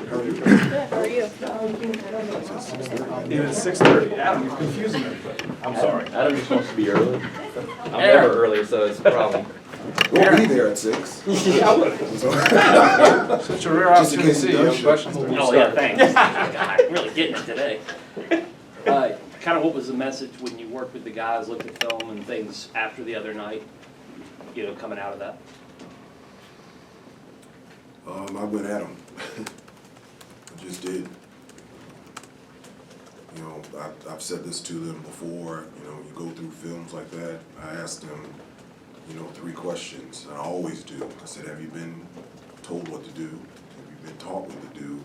Good, how are you? Even 6:30, Adam, you're confusing everybody. I'm sorry. Adam, you're supposed to be early. I'm never early, so it's a problem. We'll be there at 6. Yeah, I would. Such a rare Just in opportunity to case see it you. does Have questions? Oh, yeah, thanks. I'm really getting it today. Kind of what was the message when you worked with the guys, looked at film and things after the other night, coming out of that? I went at them. I just did. You know, I've said this to them before. You know, you go through films like that. I asked them, 3 questions. And I always do. I said, have you been told what to do? Have you been taught what to do?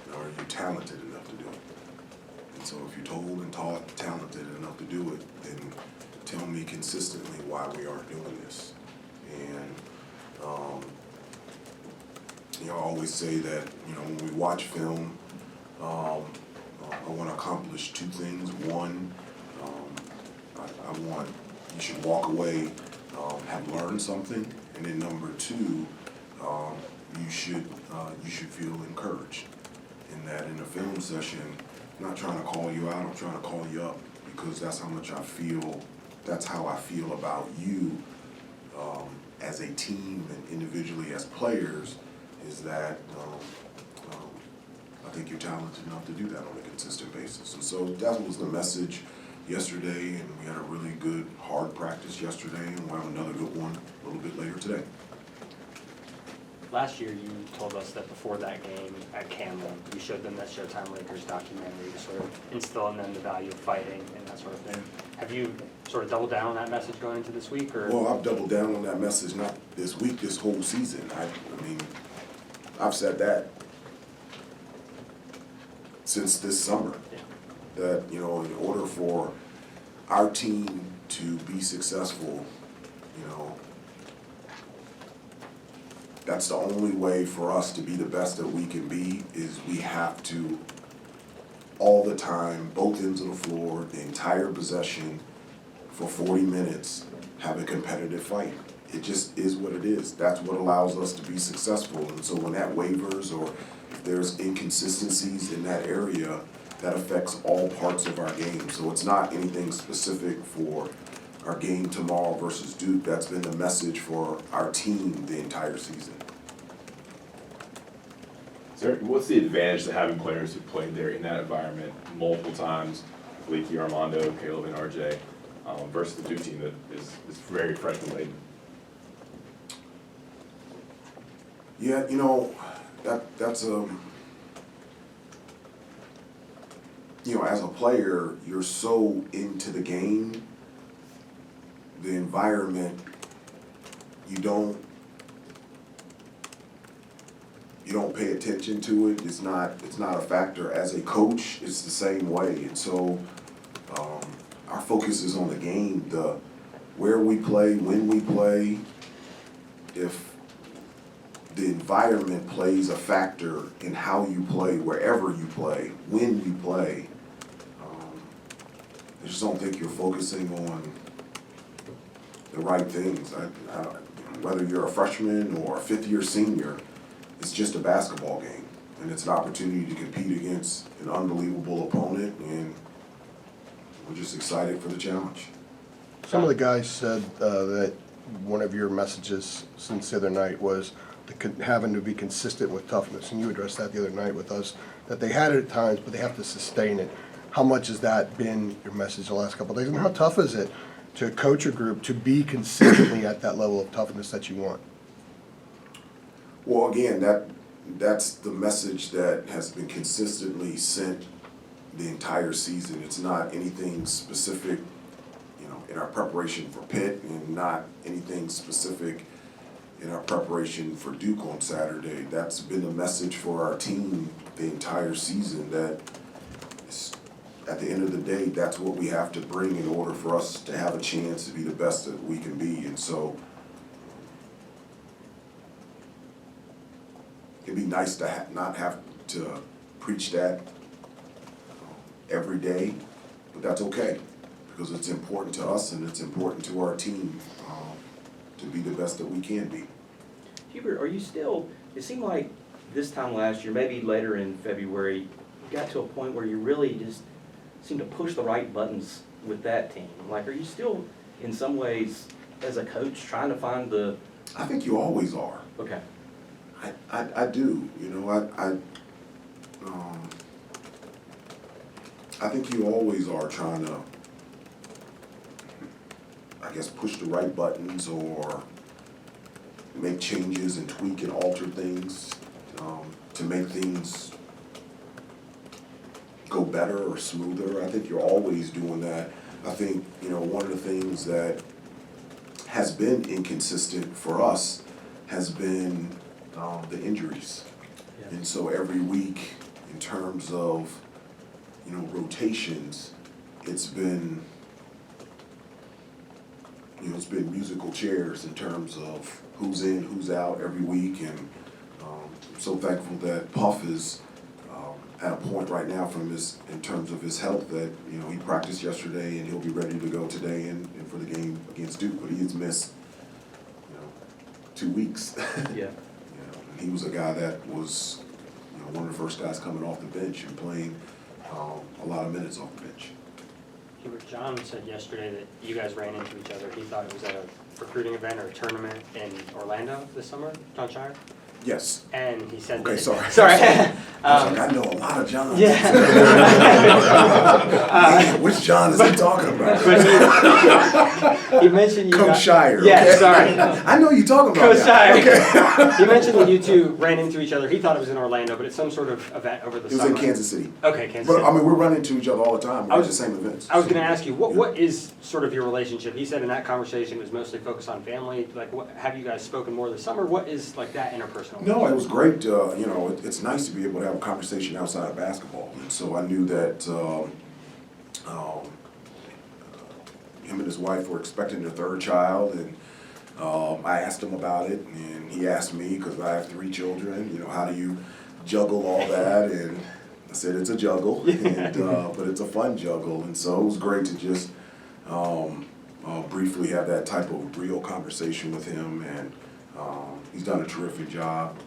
And are you talented enough to do it? And so if you're told and taught, talented enough to do it, then tell me consistently why we aren't doing this. And I always say that, when we watch film, I want to accomplish 2 things. One, I want, you should walk away, have learned something. And then number 2, you should feel encouraged. In that in a film session, I'm not trying to call you out, I'm trying to call you up, because that's how much I feel, that's how I feel about you as a team and individually as players, is that I think you're talented enough to do that on a consistent basis. And so that was the message yesterday, and we had a really good, hard practice yesterday, and we'll have another good one a little bit later today. Last year, you told us that before that game at Cameron, you showed them that Showtime Lakers documentary to sort of instill in them the value of fighting and that sort of thing. Have you sort of doubled down on that message going into this week, or? Well, I've doubled down on that message, not this week, this whole season. I mean, I've said that since this summer. Yeah. That, in order for our team to be successful, that's the only way for us to be the best that we can be, is we have to, all the time, both ends of the floor, the entire possession, for 40 minutes, have a competitive fight. It just is what it is. That's what allows us to be successful. And so when that wavers, or if there's inconsistencies in that area, that affects all parts of our game. So it's not anything specific for our game tomorrow versus Duke. That's been the message for our team the entire season. What's the advantage to having players who played there in that environment multiple times, Leaky, Armando, Caleb, and RJ, versus the Duke team that is very freshman laden? Yeah, that's as a player, you're so into the game, the environment, you don't pay attention to it. It's not a factor. As a coach, it's the same way. And so our focus is on the game, where we play, when we play. If the environment plays a factor in how you play, wherever you play, when you play, I just don't think you're focusing on the right things. Whether you're a freshman or a 5th-year senior, it's just a basketball game, and it's an opportunity to compete against an unbelievable opponent, and we're just excited for the challenge. Some of the guys said that one of your messages since the other night was having to be consistent with toughness, and you addressed that the other night with us, that they had it at times, but they have to sustain it. How much has that been your message the last couple of days, and how tough is it to coach a group to be consistently at that level of toughness that you want? Well, again, that's the message that has been consistently sent the entire season. It's not anything specific, in our preparation for Pitt, and not anything specific in our preparation for Duke on Saturday. That's been the message for our team the entire season, that at the end of the day, that's what we have to bring in order for us to have a chance to be the best that we can be. And so it'd be nice to not have to preach that every day, but that's okay, because it's important to us and it's important to our team to be the best that we can be. Hubert, are you still, it seemed like this time last year, maybe later in February, you got to a point where you really just seemed to push the right buttons with that team? Like, are you still, in some ways, as a coach, trying to find the... I think you always are. Okay. I do, you know, I think you always are trying to, I guess, push the right buttons or make changes and tweak and alter things to make things go better or smoother. I think you're always doing that. I think, you know, one of the things that has been inconsistent for us has been the injuries. Yeah. And so every week, in terms of, you know, rotations, it's been, you know, it's been musical chairs in terms of who's in, who's out every week. And I'm so thankful that Puff is at a point right now in terms of his health that, you know, he practiced yesterday and he'll be ready to go today and for the game against Duke, but he has missed, you know, 2 weeks. Yeah. He was a guy that was, you know, one of the first guys coming off the bench and playing a lot of minutes off the bench. Hubert, John said yesterday that you guys ran into each other. He thought it was at a recruiting event or a tournament in Orlando this summer, John Shire. Yes. And he said Okay, that... sorry. Sorry. I was like, I know a lot of Johns. Yeah. Which John is he talking about? He mentioned you Coach got- Shire. Yeah, okay? sorry. I know you talking about Coach that. Shire. Okay. He mentioned that you two ran into each other. He thought it was in Orlando, but it's some sort of event over the It was summer. in Kansas City. Okay, Kansas But City. I mean, we're running into each other all the time. We're I at was- the same events. I was going to ask you, what is sort of your relationship? He said in that conversation it was mostly focused on family. Like, what, have you guys spoken more this summer? What is like that interpersonal? No, it was great. You know, it's nice to be able to have a conversation outside of basketball. And so I knew that him and his wife were expecting their third child, and I asked him about it, and he asked me, because I have 3 children, you know, how do you juggle all that? And I said it's a juggle, and, but it's a fun juggle. And so it was great to just briefly have that type of real conversation with him, and he's done a terrific job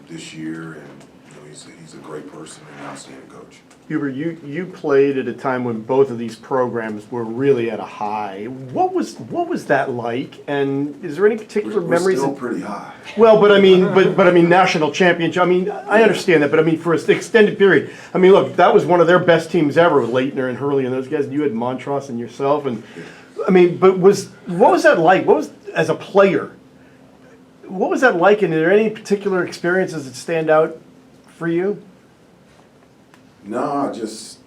this year, and you know, he's a great person and an outstanding coach. Hubert, you played at a time when both of these programs were really at a high. What was that like? And is there any particular We're memories? still pretty high. Well, but I mean, national championship. I mean, I understand that, but I mean, for an extended period. I mean, look, that was one of their best teams ever with Leitner and Hurley and those guys. And you had Montross and yourself, and I mean, but what was that like? What was, as a player? What was that like? And are there any particular experiences that stand out for you? No, just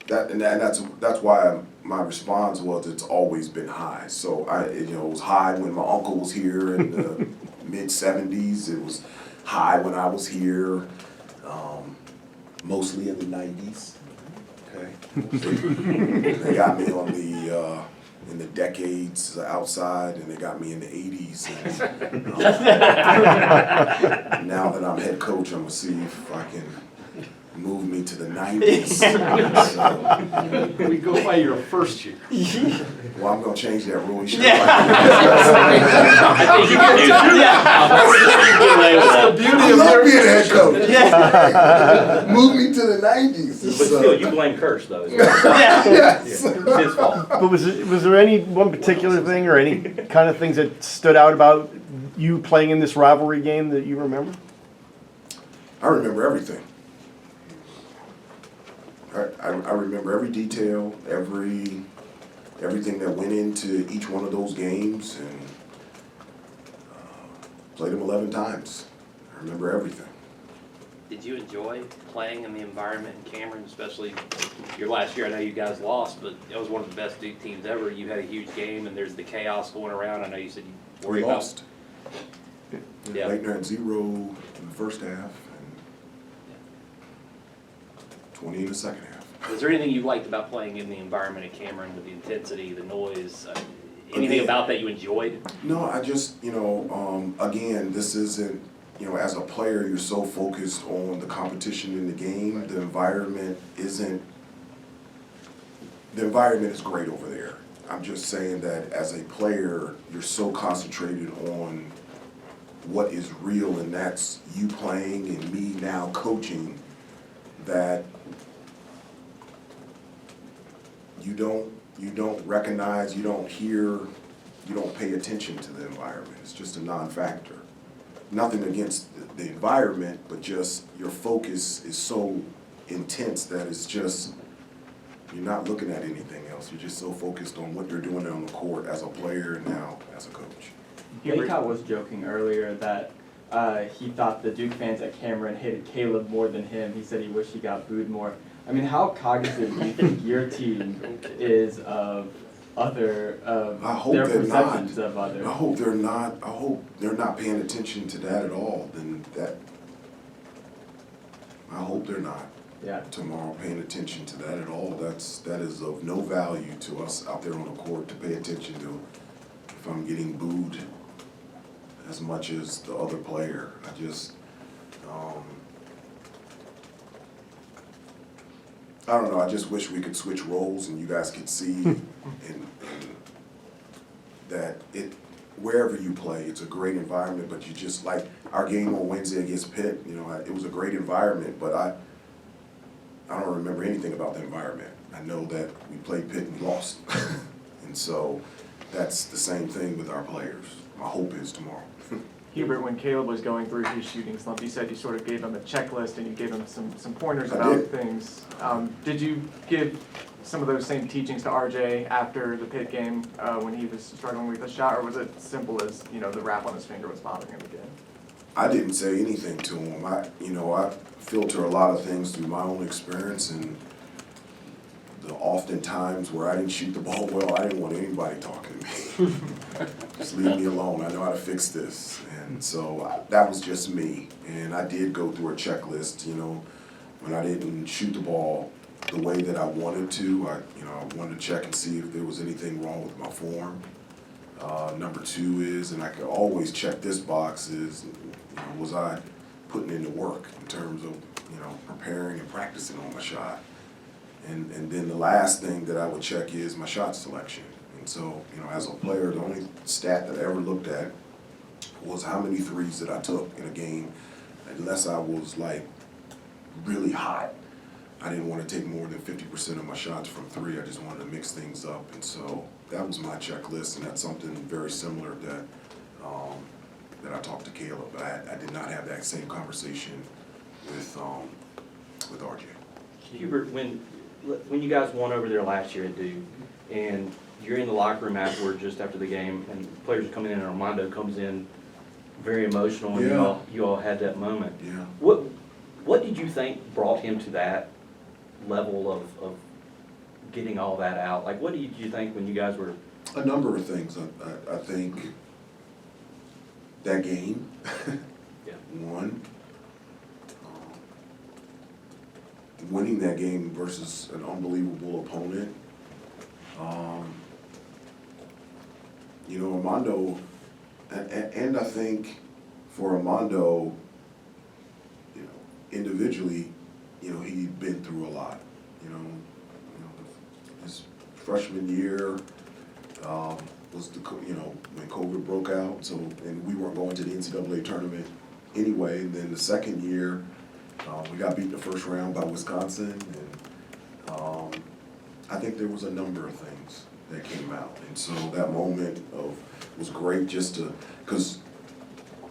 that's why my response was it's always been high. So it was high when my uncle was here in the mid '70s. It was high when I was here, mostly in the '90s. Okay, they got me on the in the decades outside, and they got me in the '80s. And, now that I'm head coach, I'm gonna see if I can move me to the '90s. So, We go by your first year. well, I'm gonna change that rule. You should I think you can do that. Get away with that. I love being a head coach. Move me to the '90s. But still, you blame Kirsch, though. It's Yes. his fault. But was there any one particular thing or any kind of things that stood out about you playing in this rivalry game that you remember? I remember everything. I remember every detail, everything that went into each one of those games, and played them 11 times. I remember everything. Did you enjoy playing in the environment in Cameron, especially your last year? I know you guys lost, but it was one of the best Duke teams ever. You had a huge game, and there's the chaos going around. I know you said you worried We about. lost. Yeah. Leitner had 0 in the first half and 20 in the second half. Was there anything you liked about playing in the environment at Cameron, with the intensity, the noise? Anything about that you enjoyed? No, I just, again, this isn't, as a player, you're so focused on the competition in the game. The environment is great over there. I'm just saying that as a player, you're so concentrated on what is real, and that's you playing and me now coaching, that you don't recognize, you don't hear, you don't pay attention to the environment. It's just a non-factor. Nothing against the environment, but just your focus is so intense that it's just, you're not looking at anything else. You're just so focused on what you're doing on the court as a player and now as a coach. Baycott was joking earlier that he thought the Duke fans at Cameron hated Caleb more than him. He said he wished he got booed more. I mean, how cognizant do you think your team is of other, I hope their they're not. perceptions of others? I hope they're not. I hope they're not paying attention to that at all. I hope they're not. Yeah. Tomorrow paying attention to that at all. That is of no value to us out there on the court to pay attention to. If I'm getting booed as much as the other player, I just, I don't know, I just wish we could switch roles and you guys could see and that wherever you play, it's a great environment, but you just, like our game on Wednesday against Pitt, it was a great environment, but I don't remember anything about the environment. I know that we played Pitt and lost. And so that's the same thing with our players. My hope is tomorrow. Hubert, when Caleb was going through his shooting slump, you said you sort of gave him a checklist and you gave him some pointers I about did. things. Did you give some of those same teachings to RJ after the Pitt game when he was struggling with the shot, or was it simple as, the wrap on his finger was bothering him again? I didn't say anything to him. I filter a lot of things through my own experience, and the often times where I didn't shoot the ball well, I didn't want anybody talking to me. Just leave me alone. I know how to fix this. And so that was just me. And I did go through a checklist, when I didn't shoot the ball the way that I wanted to. I wanted to check and see if there was anything wrong with my form. Number two is, and I could always check this box, is, was I putting in the work in terms of, preparing and practicing on my shot. And then the last thing that I would check is my shot selection. And so, as a player, the only stat that I ever looked at was how many threes that I took in a game. Unless I was like really hot, I didn't want to take more than 50% of my shots from three. I just wanted to mix things up. And so that was my checklist, and that's something very similar that I talked to Caleb. I did not have that same conversation with RJ. Hubert, when you guys won over there last year at Duke, and you're in the locker room afterward, just after the game, and players are coming in, and Armando comes in very emotional, and Yeah. you all had that moment. Yeah. What did you think brought him to that level of getting all that out? Like, what did you think when you guys were? A number of things. I think that game, Yeah. one, winning that game versus an unbelievable opponent. Armando, and I think for Armando, individually, he'd been through a lot. His freshman year was when COVID broke out. So, and we weren't going to the NCAA tournament anyway. And then the second year, we got beat in the first round by Wisconsin, and I think there was a number of things that came out. And so that moment was great because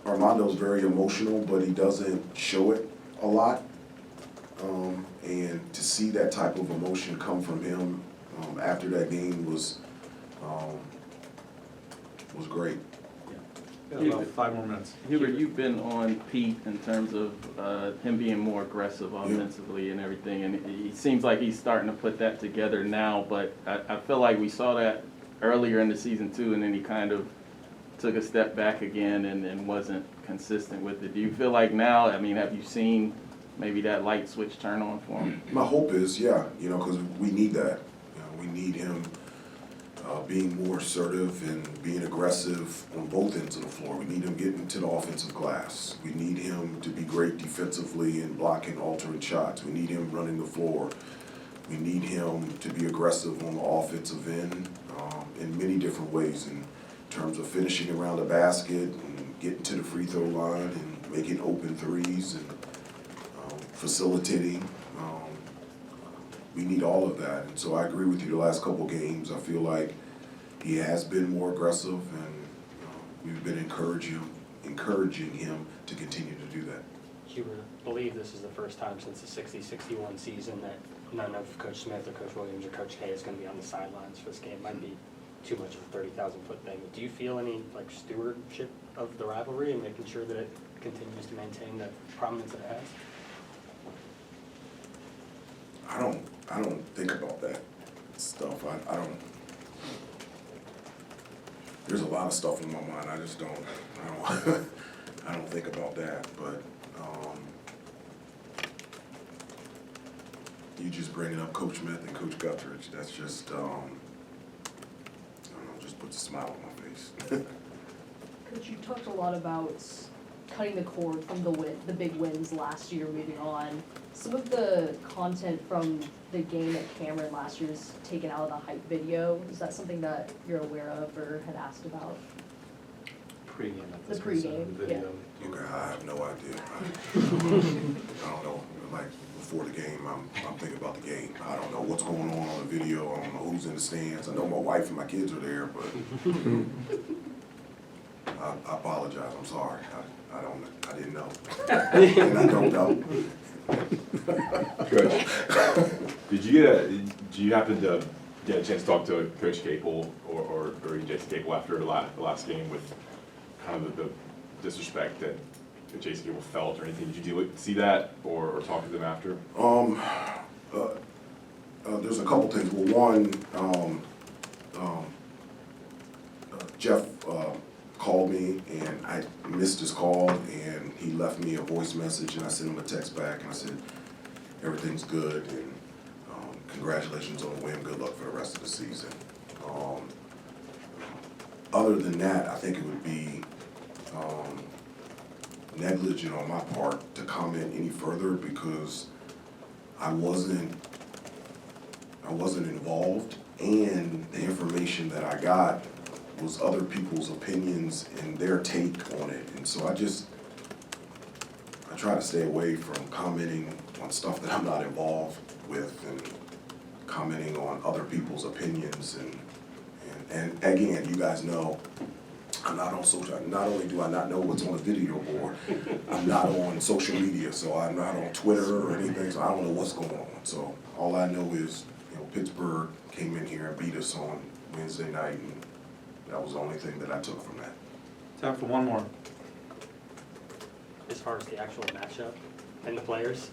Armando's very emotional, but he doesn't show it a lot. And to see that type of emotion come from him after that game was great. Got about 5 more minutes. Hubert, you've been on Pete in terms of him being more aggressive offensively and everything, and it seems like he's starting to put that together now, but I feel like we saw that earlier in the season too, and then he kind of took a step back again and wasn't consistent with it. Do you feel like now, have you seen maybe that light switch turn on for him? My hope is, because we need that. We need him being more assertive and being aggressive on both ends of the floor. We need him getting to the offensive glass. We need him to be great defensively and blocking, altering shots. We need him running the floor. We need him to be aggressive on the offensive end in many different ways in terms of finishing around the basket and getting to the free throw line and making open threes and facilitating. We need all of that, and so I agree with you. The last couple games, I feel like he has been more aggressive, and we've been encouraging him to continue to do that. Hubert, I believe this is the first time since the 60-61 season that none of Coach Smith or Coach Williams or Coach K is going to be on the sidelines for this game. Might be too much of a 30,000-foot thing. Do you feel any like stewardship of the rivalry and making sure that it continues to maintain the prominence that it has? I don't think about that stuff. I don't. There's a lot of stuff in my mind. I just don't. I don't think about that. But you just bringing up Coach Smith and Coach Guthridge. That's just I don't know. Just puts a smile on my face. Coach, you talked a lot about cutting the cord from the big wins last year, moving on. Some of the content from the game at Cameron last year is taken out of the hype video. Is that something that you're aware of or had asked about? Pre-game. The pregame, yeah. Okay, I have no idea. I don't know. Like before the game, I'm thinking about the game. I don't know what's going on the video. I don't know who's in the stands. I know my wife and my kids are there, but I apologize. I'm sorry. I didn't know. And I don't know. Coach, did you happen to get a chance to talk to Coach Capel or Jason Capel after the last game with kind of the disrespect that Jason Capel felt or anything? Did you see that or talk to them after? There's a couple things. Well, one, Jeff called me and I missed his call and he left me a voice message and I sent him a text back and I said everything's good and congratulations on the win, good luck for the rest of the season. Other than that, I think it would be negligent on my part to comment any further because I wasn't involved and the information that I got was other people's opinions and their take on it. And so I try to stay away from commenting on stuff that I'm not involved with and commenting on other people's opinions. And again, you guys know, I'm not on social, not only do I not know what's on the video board, I'm not on social media, so I'm not on Twitter or anything, so I don't know what's going on. So all I know is, Pittsburgh came in here and beat us on Wednesday night, and that was the only thing that I took from that. Time for one more. As far as the actual matchup and the players?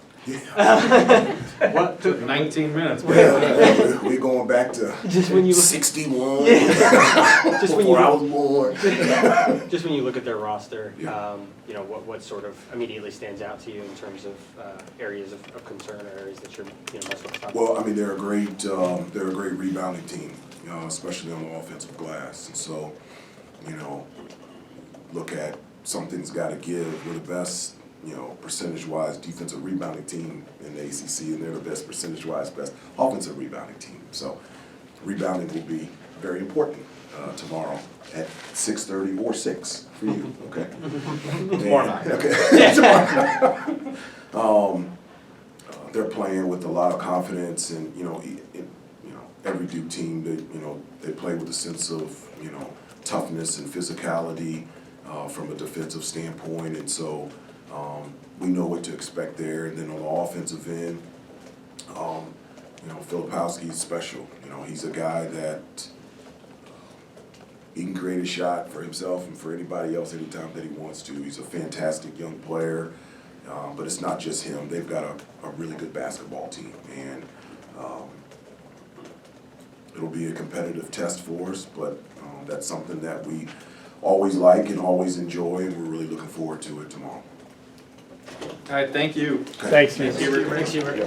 What took 19 minutes? Yeah, we're going back to Just when you look, 61 just when you before I was born. just when you look at their roster, Yeah. what sort of immediately stands out to you in terms of areas of concern or areas that you're most focused on? Well, I mean, they're a great rebounding team, especially on the offensive glass. And so, look at something's got to give. We're the best, percentage-wise defensive rebounding team in the ACC, and they're the best percentage-wise, best offensive rebounding team. So, rebounding will be very important tomorrow at 6:30 or 6 for you. Okay. Tomorrow night. Okay. Tomorrow night. They're playing with a lot of confidence, and every Duke team they play with a sense of toughness and physicality from a defensive standpoint, and so we know what to expect there. And then on the offensive end, Filipowski's special. He's a guy that he can create a shot for himself and for anybody else anytime that he wants to. He's a fantastic young player. But it's not just him. They've got a really good basketball team, and it'll be a competitive test for us, but that's something that we always like and always enjoy, and we're really looking forward to it tomorrow. All right, thank you. Thanks, Thank you. Thanks, Hubert.